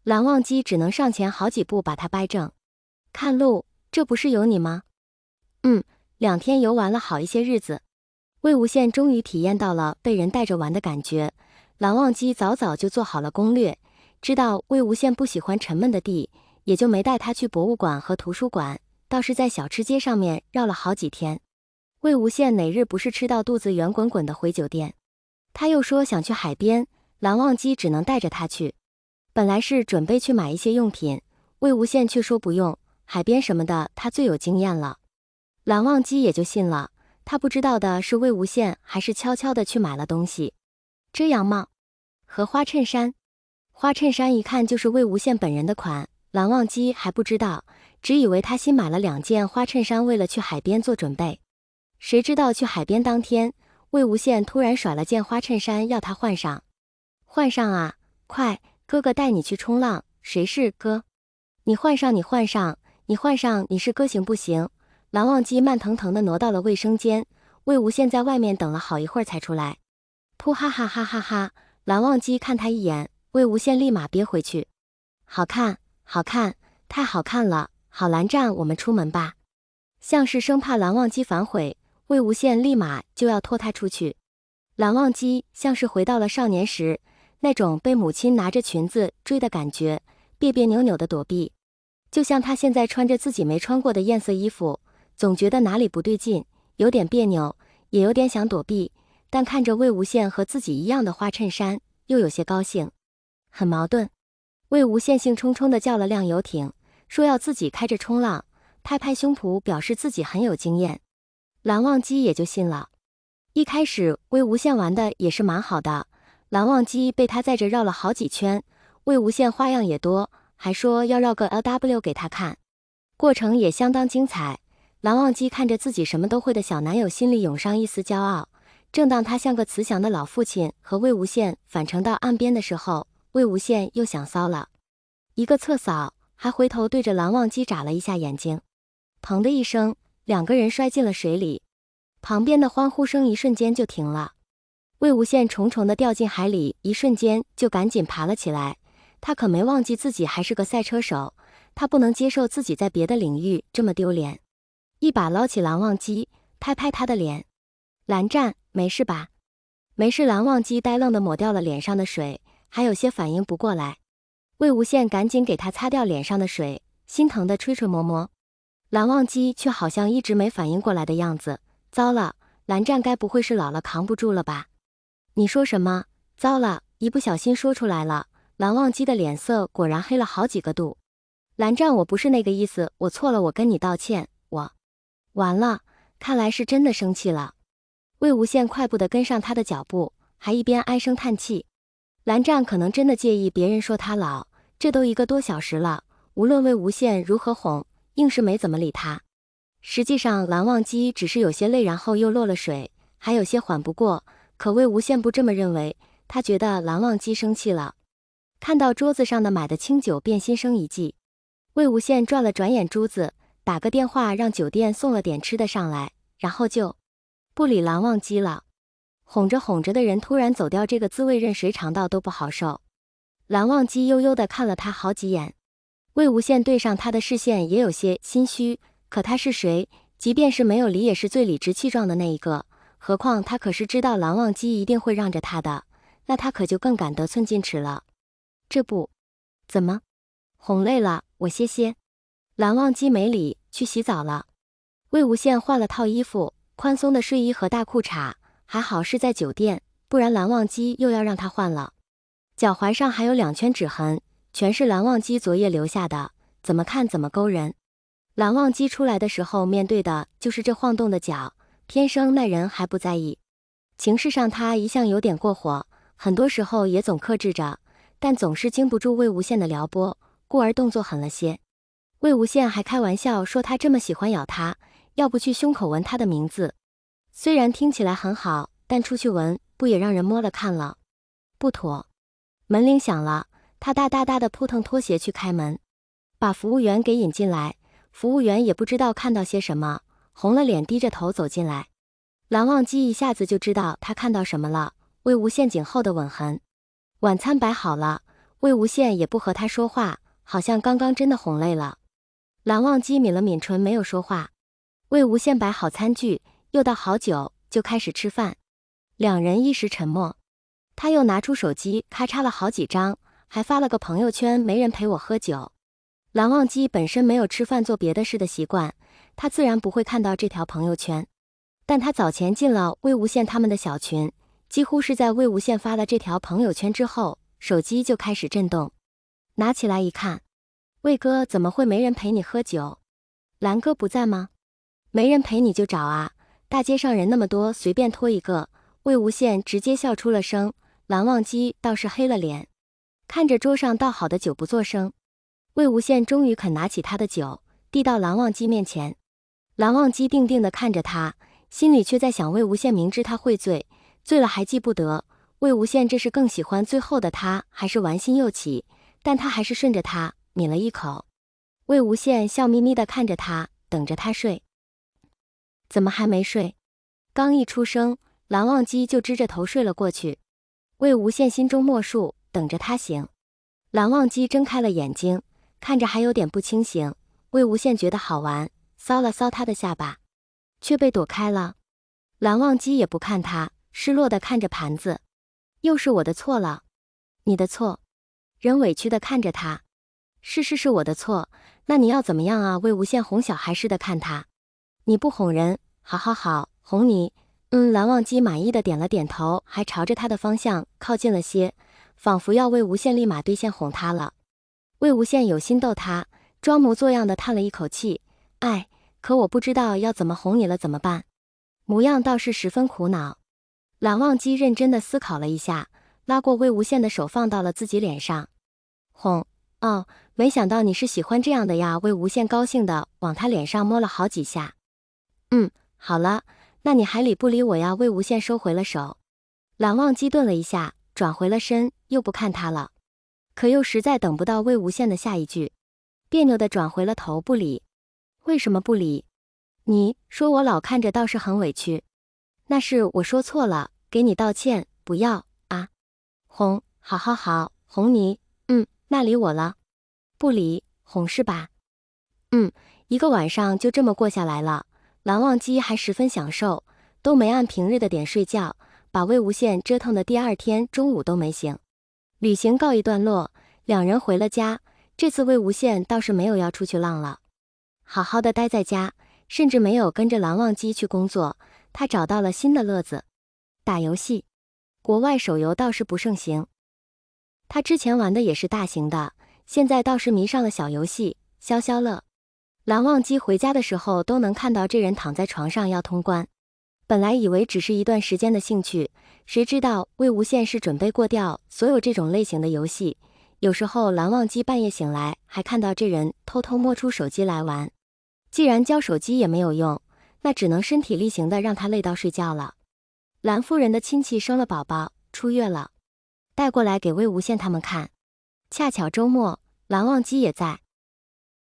蓝忘机只能上前好几步把他掰正。看路，这不是有你吗？2天游玩了好一些日子，魏无羡终于体验到了被人带着玩的感觉。蓝忘机早早就做好了攻略，知道魏无羡不喜欢沉闷的地，也就没带他去博物馆和图书馆，倒是在小吃街上面绕了好几天。魏无羡哪日不是吃到肚子圆滚滚的回酒店？他又说想去海边，蓝忘机只能带着他去。本来是准备去买一些用品，魏无羡却说不用，海边什么的他最有经验了。蓝忘机也就信了，他不知道的是魏无羡还是悄悄地去买了东西。遮阳帽和花衬衫，花衬衫一看就是魏无羡本人的款，蓝忘机还不知道，只以为他新买了2件花衬衫，为了去海边做准备。谁知道去海边当天，魏无羡突然甩了件花衬衫要他换上。换上啊，快，哥哥带你去冲浪。谁是哥？你换上，你换上，你换上，你是哥行不行？蓝忘机慢腾腾地挪到了卫生间，魏无羡在外面等了好一会儿才出来。噗哈哈哈哈哈！蓝忘机看他一眼，魏无羡立马憋回去。好看，好看，太好看了！好，蓝湛，我们出门吧。像是生怕蓝忘机反悔，魏无羡立马就要拖他出去。蓝忘机像是回到了少年时，那种被母亲拿着裙子追的感觉，别别扭扭的躲避。就像他现在穿着自己没穿过的艳色衣服，总觉得哪里不对劲，有点别扭，也有点想躲避，但看着魏无羡和自己一样的花衬衫，又有些高兴，很矛盾。魏无羡兴冲冲地叫了辆游艇，说要自己开着冲浪，拍拍胸脯表示自己很有经验。蓝忘机也就信了。一开始魏无羡玩的也是蛮好的，蓝忘机被他载着绕了好几圈，魏无羡花样也多，还说要绕个 LW 给他看，过程也相当精彩。蓝忘机看着自己什么都会的小男友，心里涌上一丝骄傲。正当他像个慈祥的老父亲和魏无羡返程到岸边的时候，魏无羡又想骚了，一个侧扫，还回头对着蓝忘机眨了一下眼睛。砰的一声，2个人摔进了水里，旁边的欢呼声一瞬间就停了。魏无羡重重的掉进海里，一瞬间就赶紧爬了起来。他可没忘记自己还是个赛车手，他不能接受自己在别的领域这么丢脸。一把捞起蓝忘机，拍拍他的脸。蓝湛，没事吧？没事。蓝忘机呆愣的抹掉了脸上的水，还有些反应不过来。魏无羡赶紧给他擦掉脸上的水，心疼的吹吹摸摸。蓝忘机却好像一直没反应过来的样子。糟了，蓝湛该不会是老了扛不住了吧？你说什么？糟了，一不小心说出来了。蓝忘机的脸色果然黑了好几个度。蓝湛，我不是那个意思，我错了，我跟你道歉。完了，看来是真的生气了。魏无羡快步地跟上他的脚步，还一边唉声叹气。蓝湛可能真的介意别人说他老，这都1个多小时了，无论魏无羡如何哄，硬是没怎么理他。实际上蓝忘机只是有些累，然后又落了水，还有些缓不过，可魏无羡不这么认为，他觉得蓝忘机生气了。看到桌子上的买的清酒，便心生一计。魏无羡转了转眼珠子，打个电话让酒店送了点吃的上来，然后就不理蓝忘机了。哄着哄着的人突然走掉，这个滋味任谁尝到都不好受。蓝忘机悠悠地看了他好几眼，魏无羡对上他的视线也有些心虚，可他是谁？即便是没有理，也是最理直气壮的那一个，何况他可是知道蓝忘机一定会让着他的，那他可就更敢得寸进尺了。这不，怎么？哄累了，我歇歇。蓝忘机没理，去洗澡了。魏无羡换了套衣服，宽松的睡衣和大裤衩，还好是在酒店，不然蓝忘机又要让他换了。脚踝上还有2圈指痕，全是蓝忘机昨夜留下的，怎么看怎么勾人。蓝忘机出来的时候面对的就是这晃动的脚，天生那人还不在意。情事上他一向有点过火，很多时候也总克制着，但总是经不住魏无羡的撩拨，故而动作狠了些。魏无羡还开玩笑说他这么喜欢咬他，要不去胸口闻他的名字。虽然听起来很好，但出去闻不也让人摸了看了？不妥。门铃响了，他大大大的扑腾拖鞋去开门，把服务员给引进来。服务员也不知道看到些什么，红了脸低着头走进来。蓝忘机一下子就知道他看到什么了，魏无羡颈后的吻痕。晚餐摆好了，魏无羡也不和他说话，好像刚刚真的哄累了。蓝忘机抿了抿唇，没有说话。魏无羡摆好餐具，又倒好酒，就开始吃饭。两人一时沉默。他又拿出手机，咔嚓了好几张，还发了个朋友圈，没人陪我喝酒。蓝忘机本身没有吃饭做别的事的习惯，他自然不会看到这条朋友圈。但他早前进了魏无羡他们的小群，几乎是在魏无羡发了这条朋友圈之后，手机就开始震动。拿起来一看，魏哥怎么会没人陪你喝酒？蓝哥不在吗？没人陪你就找啊，大街上人那么多，随便拖一个。魏无羡直接笑出了声，蓝忘机倒是黑了脸，看着桌上倒好的酒不作声。魏无羡终于肯拿起他的酒，递到蓝忘机面前。蓝忘机定定地看着他，心里却在想，魏无羡明知他会醉，醉了还记不得，魏无羡这是更喜欢最后的他，还是玩心又起？但他还是顺着他抿了一口。魏无羡笑眯眯地看着他，等着他睡。怎么还没睡？刚一出声，蓝忘机就支着头睡了过去。魏无羡心中默数，等着他醒。蓝忘机睁开了眼睛，看着还有点不清醒。魏无羡觉得好玩，搔了搔他的下巴，却被躲开了。蓝忘机也不看他，失落地看着盘子。又是我的错了。你的错。人委屈地看着他。是我的错，那你要怎么样啊？魏无羡哄小孩似的看他。你不哄人，好，哄你。蓝忘机满意的点了点头，还朝着他的方向靠近了些，仿佛要魏无羡立马兑现哄他了。魏无羡有心逗他，装模作样的叹了一口气，哎，可我不知道要怎么哄你了，怎么办？模样倒是十分苦恼。蓝忘机认真的思考了一下，拉过魏无羡的手放到了自己脸上。哄，哦，没想到你是喜欢这样的呀。魏无羡高兴的往他脸上摸了好几下。好了，那你还理不理我呀？魏无羡收回了手。蓝忘机顿了一下，转回了身，又不看他了。可又实在等不到魏无羡的下一句，别扭的转回了头，不理。为什么不理？你说我老看着倒是很委屈。那是我说错了，给你道歉，不要啊。哄，好，哄你。那理我了？不理，哄是吧？一个晚上就这么过下来了。蓝忘机还十分享受，都没按平日的点睡觉，把魏无羡折腾的第二天中午都没醒。旅行告一段落，两人回了家。这次魏无羡倒是没有要出去浪了，好好的待在家，甚至没有跟着蓝忘机去工作。他找到了新的乐子，打游戏。国外手游倒是不盛行，他之前玩的也是大型的，现在倒是迷上了小游戏，消消乐。蓝忘机回家的时候都能看到这人躺在床上要通关，本来以为只是一段时间的兴趣，谁知道魏无羡是准备过掉所有这种类型的游戏。有时候蓝忘机半夜醒来，还看到这人偷偷摸出手机来玩。既然交手机也没有用，那只能身体力行的让他累到睡觉了。蓝夫人的亲戚生了宝宝，出月了，带过来给魏无羡他们看。恰巧周末，蓝忘机也在。